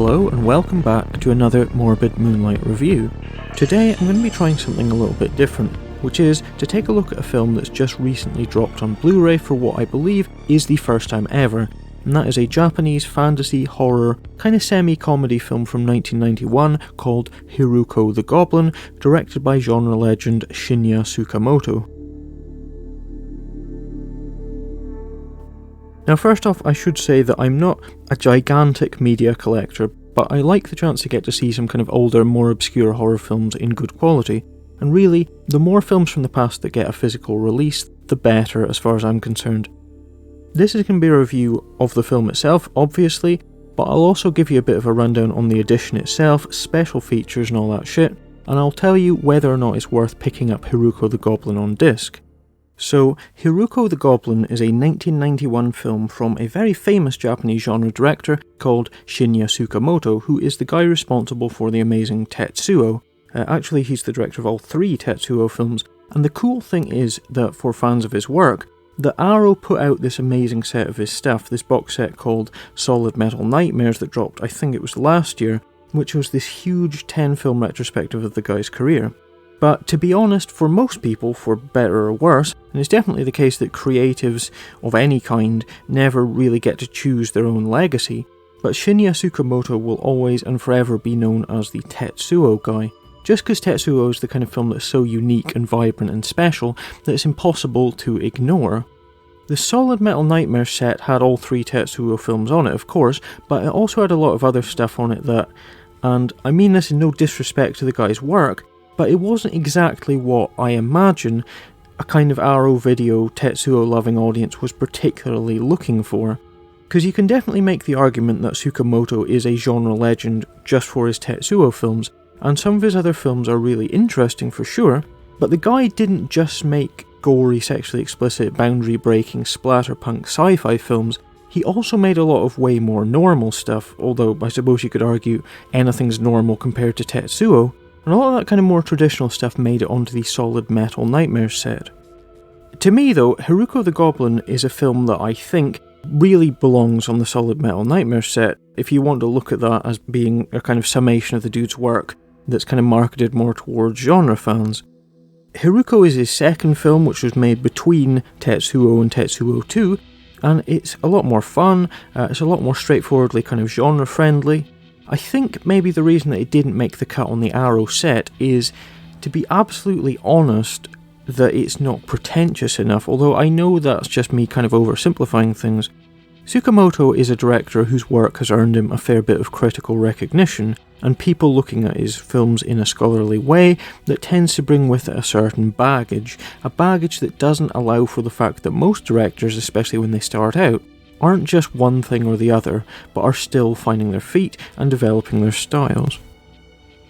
Hello and welcome back to another Morbid Moonlight review. Today I'm going to be trying something a little bit different, which is to take a look at a film that's just recently dropped on Blu Ray for what I believe is the first time ever, and that is a Japanese fantasy, horror, kind of semi-comedy film from 1991 called HIRUKO the Goblin, directed by genre legend Shinya Tsukamoto. Now first off, I should say that I'm not a gigantic media collector, but I like the chance to get to see some kind of older, more obscure horror films in good quality, and really, the more films from the past that get a physical release, the better as far as I'm concerned. This is going to be a review of the film itself, obviously, but I'll also give you a bit of a rundown on the edition itself, special features and all that shit, and I'll tell you whether or not it's worth picking up HIRUKO the Goblin on disc. So, HIRUKO the Goblin is a 1991 film from a very famous Japanese genre director called Shinya Tsukamoto, who is the guy responsible for the amazing Tetsuo. Actually, he's the director of all three Tetsuo films, and the cool thing is that for fans of his work, the Arrow put out this amazing set of his stuff, this box set called Solid Metal Nightmares that dropped, I think it was last year, which was this huge 10-film retrospective of the guy's career. But to be honest, for most people, for better or worse, and it's definitely the case that creatives of any kind never really get to choose their own legacy, but Shinya Tsukamoto will always and forever be known as the Tetsuo guy, just because Tetsuo is the kind of film that's so unique and vibrant and special that it's impossible to ignore. The Solid Metal Nightmares set had all three Tetsuo films on it, of course, but it also had a lot of other stuff on it that, and I mean this in no disrespect to the guy's work, but it wasn't exactly what I imagine a kind of Arrow Video Tetsuo-loving audience was particularly looking for. Because you can definitely make the argument that Tsukamoto is a genre legend just for his Tetsuo films, and some of his other films are really interesting for sure, but the guy didn't just make gory, sexually explicit, boundary-breaking, splatterpunk sci-fi films, he also made a lot of way more normal stuff, although I suppose you could argue anything's normal compared to Tetsuo, and a lot of that kind of more traditional stuff made it onto the Solid Metal Nightmares set. To me though, HIRUKO the Goblin is a film that I think really belongs on the Solid Metal Nightmares set, if you want to look at that as being a kind of summation of the dude's work that's kind of marketed more towards genre fans. HIRUKO is his second film, which was made between Tetsuo and Tetsuo 2, and it's a lot more fun, it's a lot more straightforwardly kind of genre friendly. I think maybe the reason that it didn't make the cut on the Arrow set is, to be absolutely honest, that it's not pretentious enough, although I know that's just me kind of oversimplifying things. Tsukamoto is a director whose work has earned him a fair bit of critical recognition, and people looking at his films in a scholarly way that tends to bring with it a certain baggage, a baggage that doesn't allow for the fact that most directors, especially when they start out, aren't just one thing or the other, but are still finding their feet and developing their styles.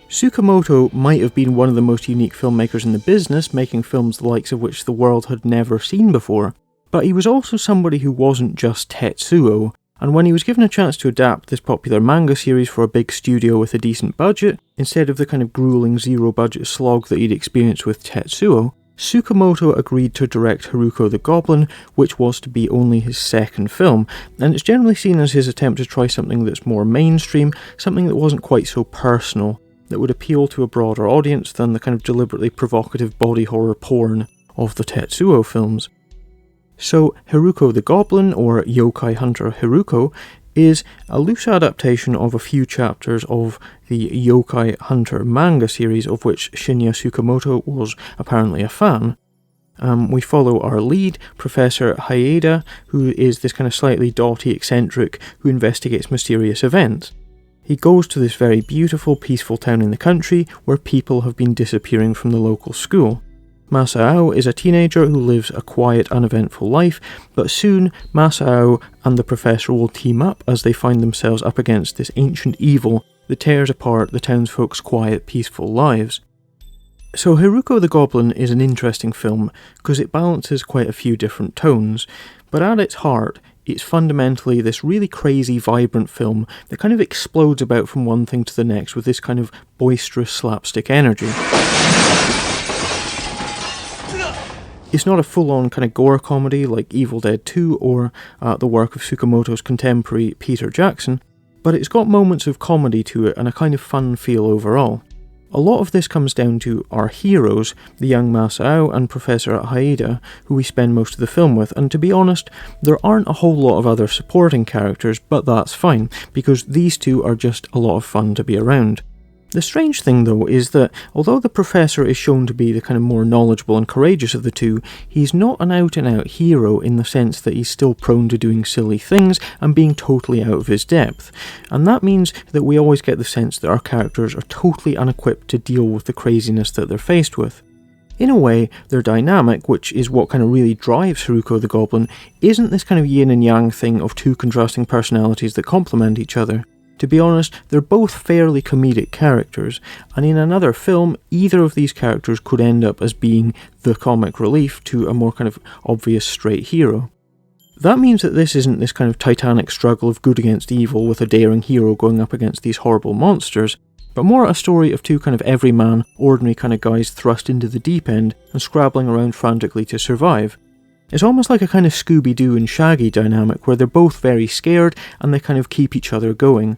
Tsukamoto might have been one of the most unique filmmakers in the business, making films the likes of which the world had never seen before, but he was also somebody who wasn't just Tetsuo, and when he was given a chance to adapt this popular manga series for a big studio with a decent budget, instead of the kind of grueling zero-budget slog that he'd experienced with Tetsuo, Tsukamoto agreed to direct HIRUKO the Goblin, which was to be only his second film, and it's generally seen as his attempt to try something that's more mainstream, something that wasn't quite so personal, that would appeal to a broader audience than the kind of deliberately provocative body horror porn of the Tetsuo films. So, HIRUKO the Goblin, or Yokai Hunter HIRUKO, is a loose adaptation of a few chapters of the Yokai Hunter manga series, of which Shinya Tsukamoto was apparently a fan. We follow our lead, Professor Haeda, who is this kind of slightly dotty eccentric who investigates mysterious events. He goes to this very beautiful, peaceful town in the country where people have been disappearing from the local school. Masao is a teenager who lives a quiet, uneventful life, but soon Masao and the professor will team up as they find themselves up against this ancient evil that tears apart the townsfolk's quiet, peaceful lives. So HIRUKO the Goblin is an interesting film because it balances quite a few different tones, but at its heart, it's fundamentally this really crazy, vibrant film that kind of explodes about from one thing to the next with this kind of boisterous slapstick energy. It's not a full-on kind of gore comedy like Evil Dead 2 or the work of Tsukamoto's contemporary Peter Jackson, but it's got moments of comedy to it and a kind of fun feel overall. A lot of this comes down to our heroes, the young Masao and Professor Haida, who we spend most of the film with, and to be honest, there aren't a whole lot of other supporting characters, but that's fine, because these two are just a lot of fun to be around. The strange thing though is that although the Professor is shown to be the kind of more knowledgeable and courageous of the two, he's not an out and out hero in the sense that he's still prone to doing silly things and being totally out of his depth. And that means that we always get the sense that our characters are totally unequipped to deal with the craziness that they're faced with. In a way, their dynamic, which is what kind of really drives HIRUKO the Goblin, isn't this kind of yin and yang thing of two contrasting personalities that complement each other. To be honest, they're both fairly comedic characters, and in another film, either of these characters could end up as being the comic relief to a more kind of obvious straight hero. That means that this isn't this kind of titanic struggle of good against evil with a daring hero going up against these horrible monsters, but more a story of two kind of everyman, ordinary kind of guys thrust into the deep end and scrabbling around frantically to survive. It's almost like a kind of Scooby-Doo and Shaggy dynamic where they're both very scared and they kind of keep each other going.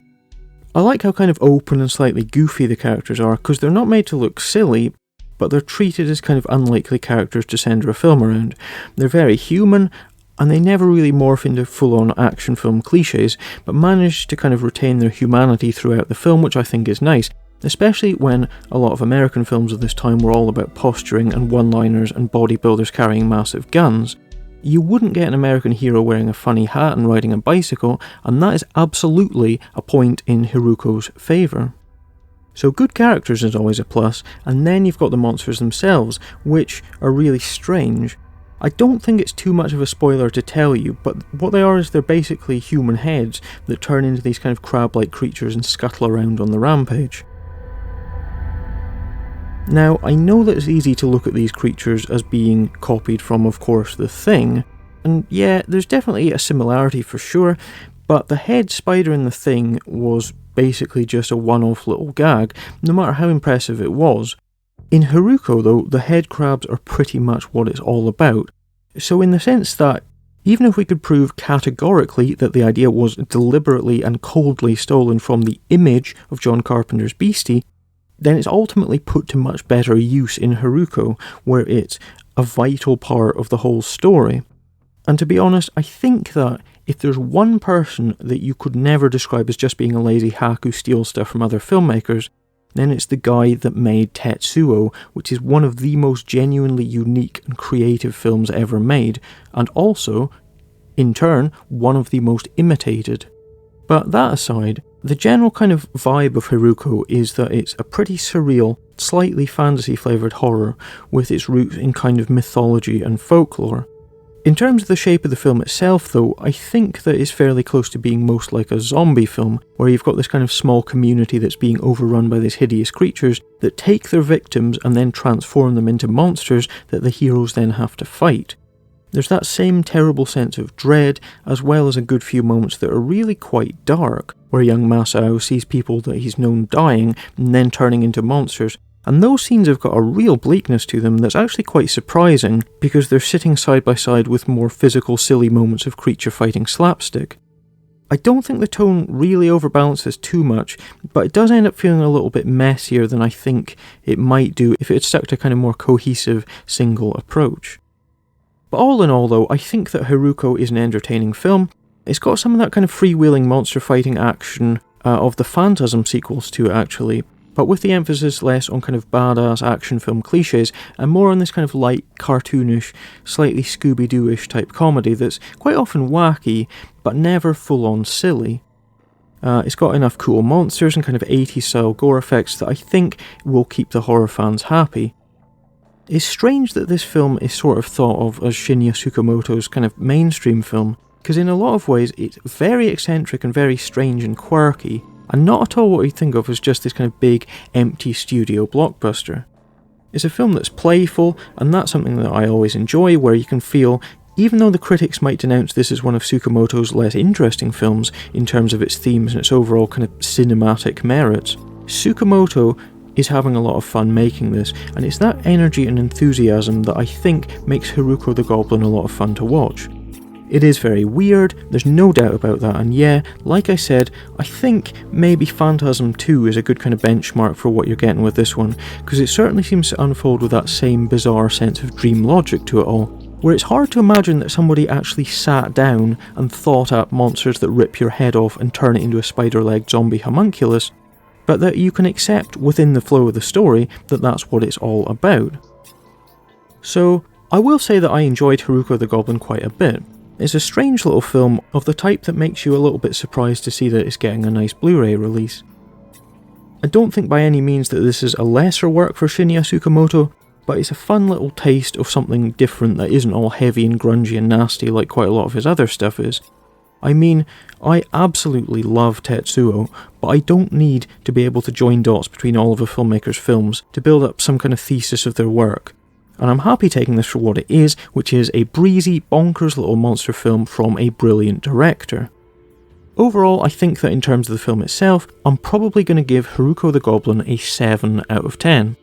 I like how kind of open and slightly goofy the characters are, because they're not made to look silly, but they're treated as kind of unlikely characters to center a film around. They're very human, and they never really morph into full-on action film cliches, but manage to kind of retain their humanity throughout the film, which I think is nice, especially when a lot of American films of this time were all about posturing and one-liners and bodybuilders carrying massive guns. You wouldn't get an American hero wearing a funny hat and riding a bicycle, and that is absolutely a point in HIRUKO's favour. So good characters is always a plus, and then you've got the monsters themselves, which are really strange. I don't think it's too much of a spoiler to tell you, but what they are is they're basically human heads that turn into these kind of crab-like creatures and scuttle around on the rampage. Now, I know that it's easy to look at these creatures as being copied from, of course, The Thing, and yeah, there's definitely a similarity for sure, but the head spider in The Thing was basically just a one-off little gag, no matter how impressive it was. In HIRUKO, though, the head crabs are pretty much what it's all about, so in the sense that even if we could prove categorically that the idea was deliberately and coldly stolen from the image of John Carpenter's Beastie, then it's ultimately put to much better use in HIRUKO, where it's a vital part of the whole story. And to be honest, I think that if there's one person that you could never describe as just being a lazy hack who steals stuff from other filmmakers, then it's the guy that made Tetsuo, which is one of the most genuinely unique and creative films ever made, and also, in turn, one of the most imitated. But that aside, the general kind of vibe of HIRUKO is that it's a pretty surreal, slightly fantasy-flavoured horror with its roots in kind of mythology and folklore. In terms of the shape of the film itself though, I think that it's fairly close to being most like a zombie film, where you've got this kind of small community that's being overrun by these hideous creatures that take their victims and then transform them into monsters that the heroes then have to fight. There's that same terrible sense of dread, as well as a good few moments that are really quite dark, where young Masao sees people that he's known dying and then turning into monsters, and those scenes have got a real bleakness to them that's actually quite surprising, because they're sitting side by side with more physical silly moments of creature fighting slapstick. I don't think the tone really overbalances too much, but it does end up feeling a little bit messier than I think it might do if it had stuck to a kind of more cohesive, single approach. But all in all though, I think that HIRUKO is an entertaining film. It's got some of that kind of freewheeling monster fighting action of the Phantasm sequels to it actually, but with the emphasis less on kind of badass action film cliches and more on this kind of light, cartoonish, slightly Scooby-Doo-ish type comedy that's quite often wacky, but never full-on silly. It's got enough cool monsters and kind of 80s style gore effects that I think will keep the horror fans happy. It's strange that this film is sort of thought of as Shinya Tsukamoto's kind of mainstream film, because in a lot of ways it's very eccentric and very strange and quirky, and not at all what you'd think of as just this kind of big, empty studio blockbuster. It's a film that's playful, and that's something that I always enjoy, where you can feel, even though the critics might denounce this as one of Tsukamoto's less interesting films in terms of its themes and its overall kind of cinematic merits, Tsukamoto is having a lot of fun making this, and it's that energy and enthusiasm that I think makes HIRUKO the Goblin a lot of fun to watch. It is very weird, there's no doubt about that, and yeah, like I said, I think maybe Phantasm 2 is a good kind of benchmark for what you're getting with this one, because it certainly seems to unfold with that same bizarre sense of dream logic to it all, where it's hard to imagine that somebody actually sat down and thought up monsters that rip your head off and turn it into a spider-legged zombie homunculus, but that you can accept within the flow of the story that that's what it's all about. So, I will say that I enjoyed HIRUKO the Goblin quite a bit. It's a strange little film of the type that makes you a little bit surprised to see that it's getting a nice Blu Ray release. I don't think by any means that this is a lesser work for Shinya Tsukamoto, but it's a fun little taste of something different that isn't all heavy and grungy and nasty like quite a lot of his other stuff is. I mean, I absolutely love Tetsuo, but I don't need to be able to join dots between all of a filmmaker's films to build up some kind of thesis of their work. And I'm happy taking this for what it is, which is a breezy, bonkers little monster film from a brilliant director. Overall, I think that in terms of the film itself, I'm probably going to give HIRUKO the Goblin a 7 out of 10.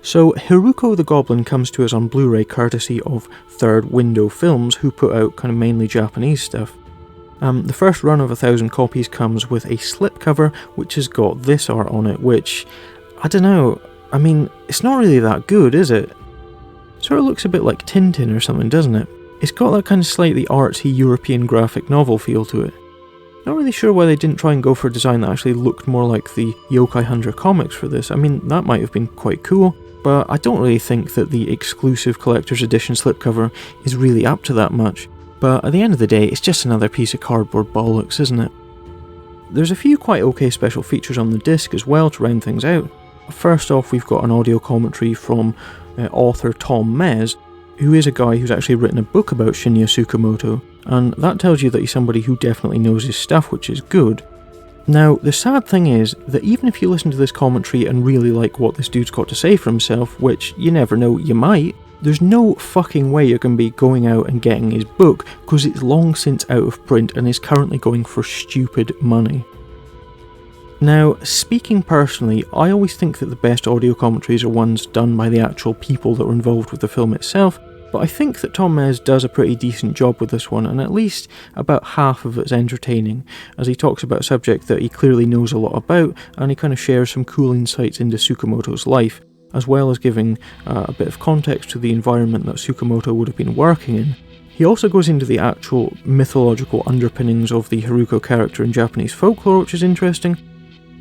So, HIRUKO the Goblin comes to us on Blu-ray courtesy of Third Window Films, who put out kind of mainly Japanese stuff. The first run of 1,000 copies comes with a slipcover, which has got this art on it, which, I don't know, I mean, it's not really that good, is it? Sort of looks a bit like Tintin or something, doesn't it? It's got that kind of slightly artsy European graphic novel feel to it. Not really sure why they didn't try and go for a design that actually looked more like the Yokai Hunter comics for this. I mean, that might have been quite cool, but I don't really think that the exclusive collector's edition slipcover is really up to that much. But at the end of the day, it's just another piece of cardboard bollocks, isn't it? There's a few quite okay special features on the disc as well to round things out. First off, we've got an audio commentary from author Tom Mez, who is a guy who's actually written a book about Shinya Tsukamoto, and that tells you that he's somebody who definitely knows his stuff, which is good. Now, the sad thing is that even if you listen to this commentary and really like what this dude's got to say for himself, which you never know, you might, there's no fucking way you're going to be going out and getting his book, because it's long since out of print and is currently going for stupid money. Now, speaking personally, I always think that the best audio commentaries are ones done by the actual people that were involved with the film itself, but I think that Tom Mez does a pretty decent job with this one, and at least about half of it's entertaining, as he talks about a subject that he clearly knows a lot about, and he kind of shares some cool insights into Tsukamoto's life, as well as giving a bit of context to the environment that Tsukamoto would have been working in. He also goes into the actual mythological underpinnings of the HIRUKO character in Japanese folklore, which is interesting.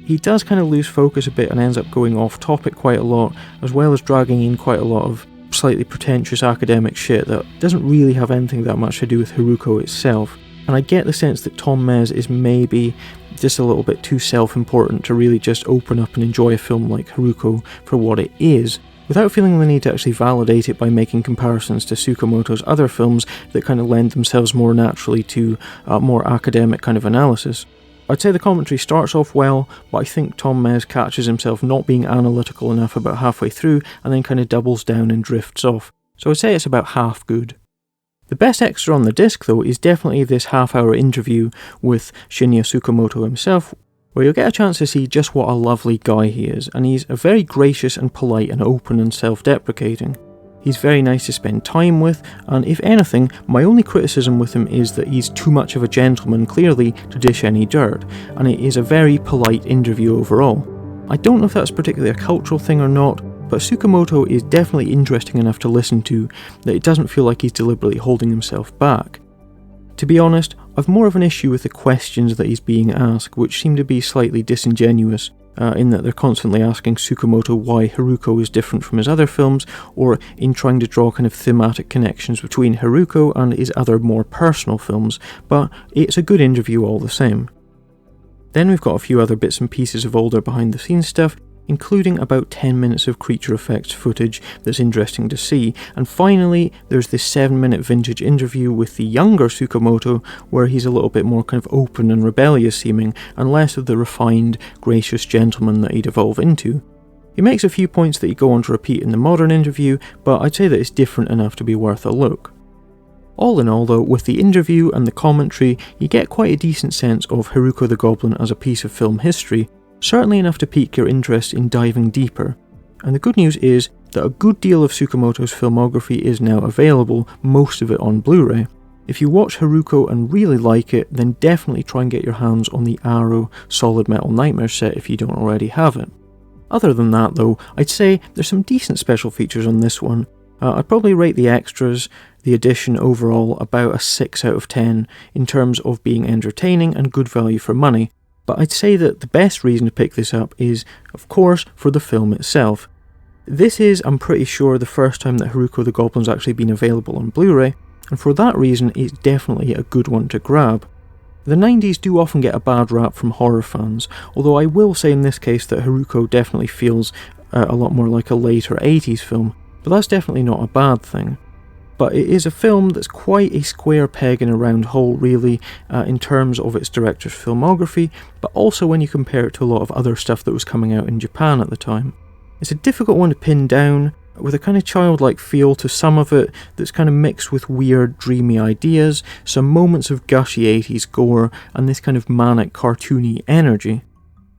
He does kind of lose focus a bit and ends up going off topic quite a lot, as well as dragging in quite a lot of slightly pretentious academic shit that doesn't really have anything that much to do with HIRUKO itself. And I get the sense that Tom Mez is maybe just a little bit too self-important to really just open up and enjoy a film like HIRUKO for what it is, without feeling the need to actually validate it by making comparisons to Tsukamoto's other films that kind of lend themselves more naturally to more academic kind of analysis. I'd say the commentary starts off well, but I think Tom Mez catches himself not being analytical enough about halfway through and then kind of doubles down and drifts off, so I'd say it's about half good. The best extra on the disc though is definitely this half-hour interview with Shinya Tsukamoto himself, where you'll get a chance to see just what a lovely guy he is, and he's a very gracious and polite and open and self-deprecating. He's very nice to spend time with, and if anything, my only criticism with him is that he's too much of a gentleman, clearly, to dish any dirt, and it is a very polite interview overall. I don't know if that's particularly a cultural thing or not, but Tsukamoto is definitely interesting enough to listen to that it doesn't feel like he's deliberately holding himself back. To be honest, I've more of an issue with the questions that he's being asked, which seem to be slightly disingenuous, in that they're constantly asking Tsukamoto why HIRUKO is different from his other films, or in trying to draw kind of thematic connections between HIRUKO and his other more personal films, but it's a good interview all the same. Then we've got a few other bits and pieces of older behind the scenes stuff, including about 10 minutes of creature effects footage that's interesting to see, and finally there's this 7-minute vintage interview with the younger Tsukamoto where he's a little bit more kind of open and rebellious seeming, and less of the refined, gracious gentleman that he'd evolve into. He makes a few points that he'd go on to repeat in the modern interview, but I'd say that it's different enough to be worth a look. All in all though, with the interview and the commentary, you get quite a decent sense of HIRUKO the Goblin as a piece of film history, certainly enough to pique your interest in diving deeper. And the good news is, that a good deal of Tsukamoto's filmography is now available, most of it on Blu Ray. If you watch HIRUKO and really like it, then definitely try and get your hands on the Arrow Solid Metal Nightmare set if you don't already have it. Other than that though, I'd say there's some decent special features on this one. I'd probably rate the extras, the edition overall, about a 6 out of 10 in terms of being entertaining and good value for money, but I'd say that the best reason to pick this up is, of course, for the film itself. This is, I'm pretty sure, the first time that HIRUKO the Goblin's actually been available on Blu Ray, and for that reason it's definitely a good one to grab. The 90s do often get a bad rap from horror fans, although I will say in this case that HIRUKO definitely feels a lot more like a later 80s film, but that's definitely not a bad thing. But it is a film that's quite a square peg in a round hole really, in terms of its director's filmography, but also when you compare it to a lot of other stuff that was coming out in Japan at the time. It's a difficult one to pin down, with a kind of childlike feel to some of it that's kind of mixed with weird, dreamy ideas, some moments of gushy 80s gore, and this kind of manic, cartoony energy.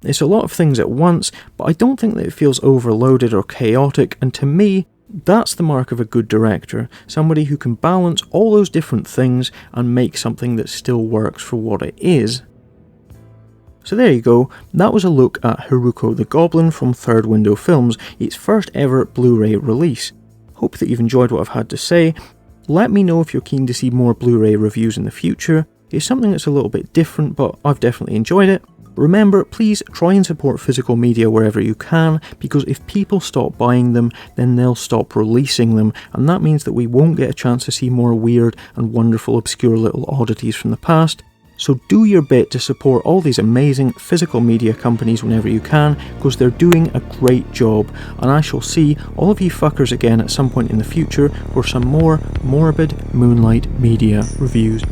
It's a lot of things at once, but I don't think that it feels overloaded or chaotic, and to me, that's the mark of a good director, somebody who can balance all those different things and make something that still works for what it is. So there you go, that was a look at HIRUKO the Goblin from Third Window Films, its first ever Blu-ray release. Hope that you've enjoyed what I've had to say. Let me know if you're keen to see more Blu-ray reviews in the future. It's something that's a little bit different, but I've definitely enjoyed it. Remember, please try and support physical media wherever you can, because if people stop buying them, then they'll stop releasing them, and that means that we won't get a chance to see more weird and wonderful obscure little oddities from the past. So do your bit to support all these amazing physical media companies whenever you can, because they're doing a great job, and I shall see all of you fuckers again at some point in the future for some more morbid Moonlight Media reviews.